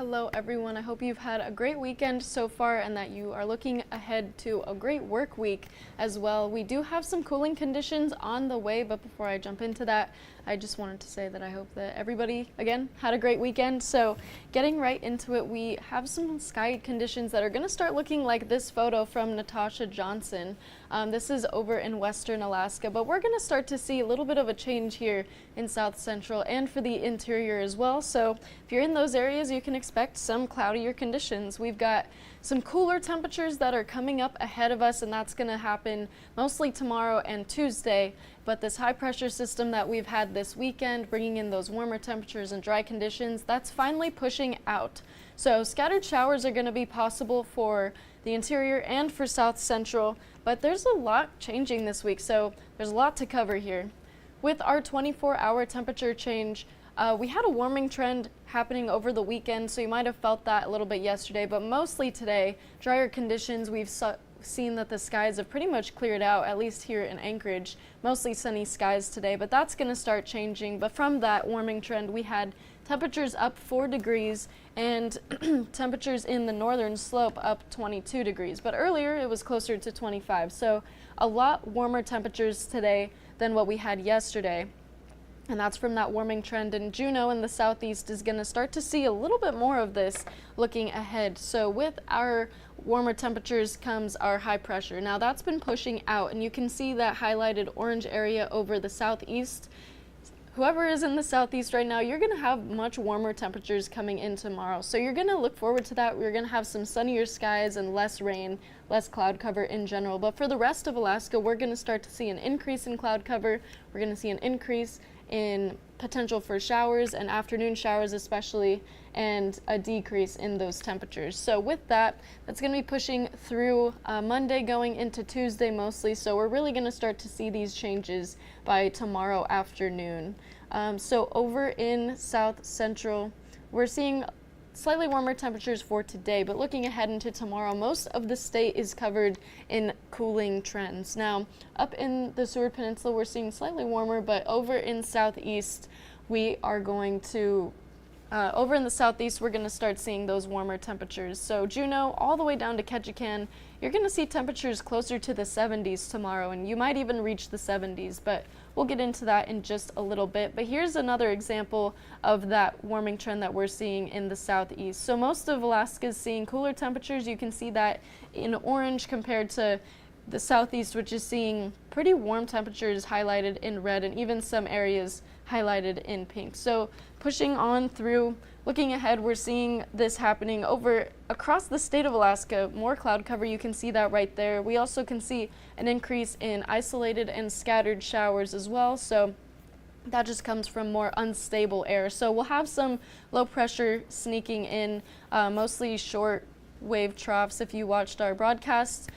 Hello everyone. I hope you've had a great weekend so far and that you are looking ahead to a great work week as well. We do have some cooling conditions on the way, but before I jump into that, I just wanted to say that I hope that everybody, again, had a great weekend. So getting right into it, we have some sky conditions that are going to start looking like this photo from Natasha Johnson. This is over in western Alaska, but we're going to start to see a little bit of a change here in south central and for the interior as well. So if you're in those areas, you can expect some cloudier conditions. We've got some cooler temperatures that are coming up ahead of us, and that's going to happen mostly tomorrow and Tuesday. But this high pressure system that we've had this weekend, bringing in those warmer temperatures and dry conditions, that's finally pushing out. So scattered showers are going to be possible for the interior and for south central, but there's a lot changing this week, so there's a lot to cover here. With our 24-hour temperature change, we had a warming trend happening over the weekend, so you might have felt that a little bit yesterday, but mostly today, drier conditions. We've seen that the skies have pretty much cleared out, at least here in Anchorage. Mostly sunny skies today, but that's going to start changing. But from that warming trend, we had temperatures up 4 degrees and temperatures in the northern slope up 22 degrees. But earlier it was closer to 25, so a lot warmer temperatures today than what we had yesterday. And that's from that warming trend, and Juneau in the southeast is going to start to see a little bit more of this looking ahead. So with our warmer temperatures comes our high pressure. Now that's been pushing out, and you can see that highlighted orange area over the southeast. Whoever is in the southeast right now, you're going to have much warmer temperatures coming in tomorrow. So you're going to look forward to that. We're going to have some sunnier skies and less rain, less cloud cover in general. But for the rest of Alaska, we're going to start to see an increase in cloud cover. We're going to see an increase in potential for showers and afternoon showers especially, and a decrease in those temperatures. So with that, that's going to be pushing through Monday going into Tuesday mostly. So we're really going to start to see these changes by tomorrow afternoon. So over in south central, we're seeing slightly warmer temperatures for today, but looking ahead into tomorrow, most of the state is covered in cooling trends. Now, up in the Seward Peninsula, we're seeing slightly warmer, but over in southeast, we are going to over in the southeast, we're going to start seeing those warmer temperatures. So Juneau all the way down to Ketchikan, you're going to see temperatures closer to the 70s tomorrow, and you might even reach the 70s, but we'll get into that in just a little bit. But here's another example of that warming trend that we're seeing in the southeast. So most of Alaska is seeing cooler temperatures. You can see that in orange compared to the southeast, which is seeing pretty warm temperatures highlighted in red, and even some areas highlighted in pink. So pushing on through, looking ahead, we're seeing this happening over across the state of Alaska. More cloud cover, you can see that right there. We also can see an increase in isolated and scattered showers as well. So that just comes from more unstable air. So we'll have some low pressure sneaking in, mostly short wave troughs. If you watched our broadcasts,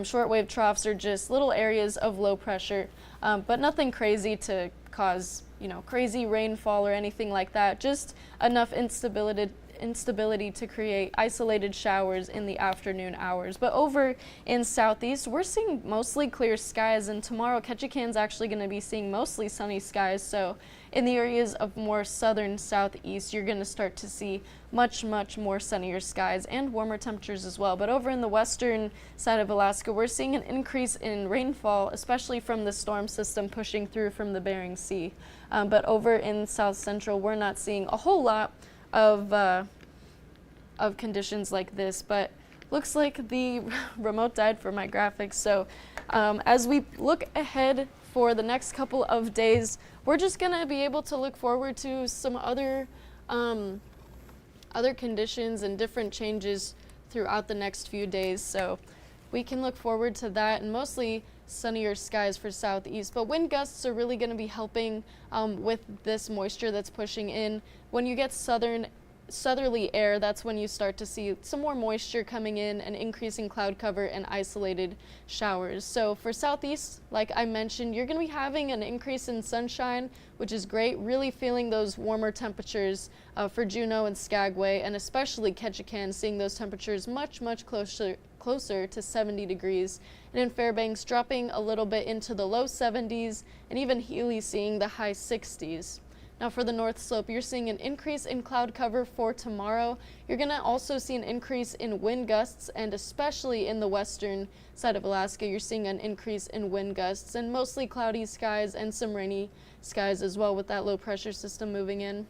short wave troughs are just little areas of low pressure, but nothing crazy to cause, crazy rainfall or anything like that. Just enough instability to create isolated showers in the afternoon hours. But over in southeast, we're seeing mostly clear skies, and tomorrow Ketchikan's actually going to be seeing mostly sunny skies. So in the areas of more southern southeast, you're going to start to see much more sunnier skies and warmer temperatures as well. But over in the western side of Alaska, we're seeing an increase in rainfall, especially from the storm system pushing through from the Bering Sea. But over in south central, we're not seeing a whole lot of conditions like this, but looks like the remote died for my graphics. So as we look ahead for the next couple of days, we're just gonna be able to look forward to some other conditions and different changes throughout the next few days. So we can look forward to that, and mostly sunnier skies for southeast. But wind gusts are really going to be helping with this moisture that's pushing in. When you get southerly air, that's when you start to see some more moisture coming in, and increasing cloud cover and isolated showers. So for southeast, like I mentioned, you're going to be having an increase in sunshine, which is great. Really feeling those warmer temperatures for Juneau and Skagway, and especially Ketchikan, seeing those temperatures much closer to 70 degrees. And in Fairbanks, dropping a little bit into the low 70s, and even Healy seeing the high 60s. Now for the north slope, you're seeing an increase in cloud cover for tomorrow. You're going to also see an increase in wind gusts, and especially in the western side of Alaska, you're seeing an increase in wind gusts and mostly cloudy skies and some rainy skies as well with that low pressure system moving in.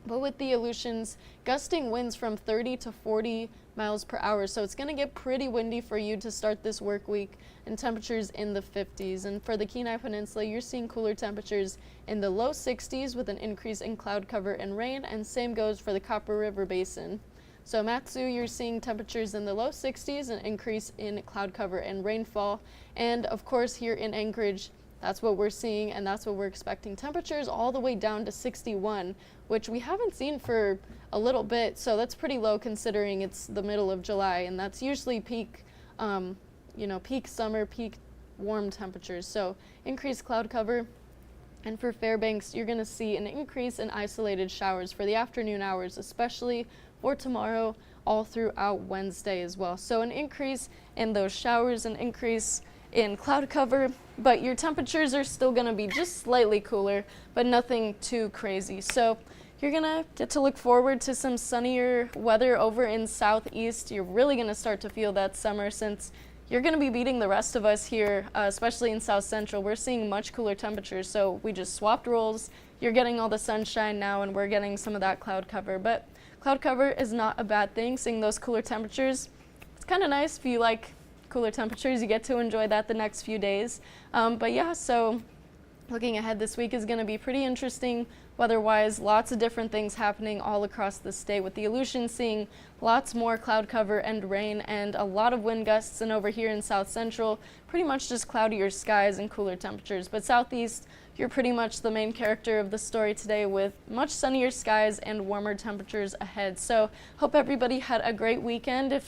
But with the Aleutians, gusting winds from 30 to 40 miles per hour. So it's going to get pretty windy for you to start this work week, and temperatures in the 50s. And for the Kenai Peninsula, you're seeing cooler temperatures in the low 60s with an increase in cloud cover and rain, and same goes for the Copper River Basin. So Matsu, you're seeing temperatures in the low 60s, an increase in cloud cover and rainfall. And of course here in Anchorage, that's what we're seeing, and that's what we're expecting. Temperatures all the way down to 61, which we haven't seen for a little bit, so that's pretty low considering it's the middle of July, and that's usually peak, peak summer, peak warm temperatures. So increased cloud cover. And for Fairbanks, you're going to see an increase in isolated showers for the afternoon hours, especially for tomorrow, all throughout Wednesday as well. So an increase in those showers, an increase in cloud cover, but your temperatures are still going to be just slightly cooler, but nothing too crazy. So you're going to get to look forward to some sunnier weather over in southeast. You're really going to start to feel that summer since you're going to be beating the rest of us here, especially in South Central. We're seeing much cooler temperatures, so we just swapped roles. You're getting all the sunshine now, and we're getting some of that cloud cover. But cloud cover is not a bad thing. Seeing those cooler temperatures, it's kind of nice if you like cooler temperatures. You get to enjoy that the next few days. But yeah, so looking ahead, this week is going to be pretty interesting weather-wise. Lots of different things happening all across the state, with the Aleutians seeing lots more cloud cover and rain and a lot of wind gusts, and over here in South Central, pretty much just cloudier skies and cooler temperatures. But Southeast, you're pretty much the main character of the story today, with much sunnier skies and warmer temperatures ahead. So hope everybody had a great weekend.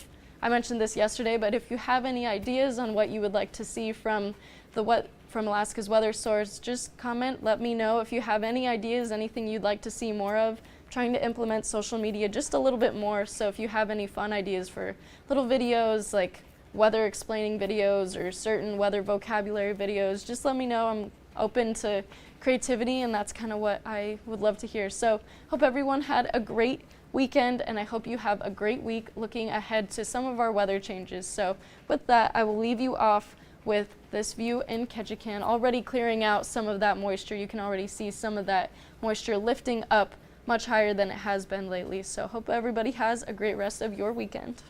I mentioned this yesterday, but if you have any ideas on what you would like to see from Alaska's weather source, just comment, let me know. If you have any ideas, anything you'd like to see more of, I'm trying to implement social media just a little bit more. So if you have any fun ideas for little videos, like weather explaining videos or certain weather vocabulary videos, just let me know. I'm open to creativity, and that's kind of what I would love to hear. So hope everyone had a great weekend, and I hope you have a great week looking ahead to some of our weather changes. So with that, I will leave you off with this view in Ketchikan, already clearing out some of that moisture. You can already see some of that moisture lifting up much higher than it has been lately. So hope everybody has a great rest of your weekend.